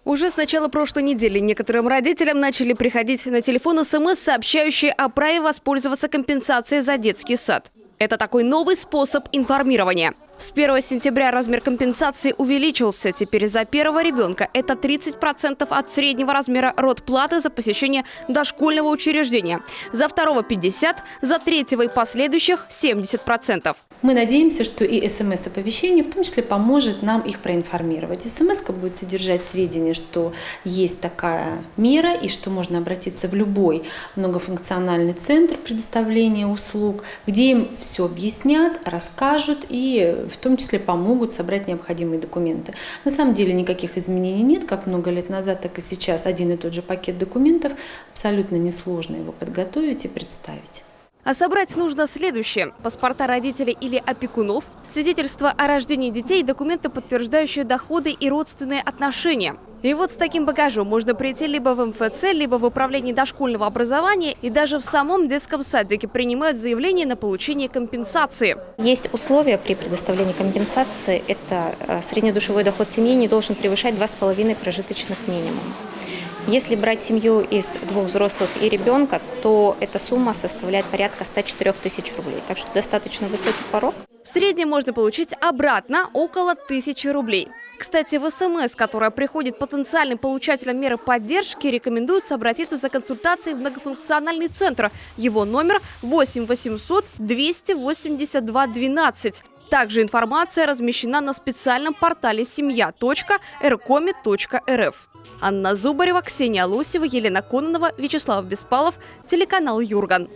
Уже с начала прошлой недели некоторым родителям начали приходить на телефон СМС, сообщающие о праве воспользоваться компенсацией за детский сад. Это такой новый способ информирования. С 1 сентября размер компенсации увеличился. Теперь за первого ребенка это 30% от среднего размера родплаты за посещение дошкольного учреждения. За второго 50%, за третьего и последующих 70%. Мы надеемся, что и СМС-оповещение в том числе поможет нам их проинформировать. СМС-ка будет содержать сведения, что есть такая мера и что можно обратиться в любой многофункциональный центр предоставления услуг, где им все объяснят, расскажут и в том числе помогут собрать необходимые документы. На самом деле никаких изменений нет, как много лет назад, так и сейчас. Один и тот же пакет документов, абсолютно несложно его подготовить и представить. А собрать нужно следующее: паспорта родителей или опекунов, свидетельство о рождении детей, документы, подтверждающие доходы и родственные отношения. И вот с таким багажом можно прийти либо в МФЦ, либо в управление дошкольного образования, и даже в самом детском садике принимают заявление на получение компенсации. Есть условия при предоставлении компенсации. Это среднедушевой доход семьи не должен превышать 2,5 прожиточных минимума. Если брать семью из 2 взрослых и ребенка, то эта сумма составляет порядка 104 тысяч рублей. Так что достаточно высокий порог. В среднем можно получить обратно около 1000 рублей. Кстати, в СМС, которая приходит потенциальным получателям меры поддержки, рекомендуется обратиться за консультацией в многофункциональный центр. Его номер 8 800 282 12. Также информация размещена на специальном портале семья.ркоми.рф. Анна Зубарева, Ксения Лосева, Елена Кононова, Вячеслав Беспалов, телеканал Юрган.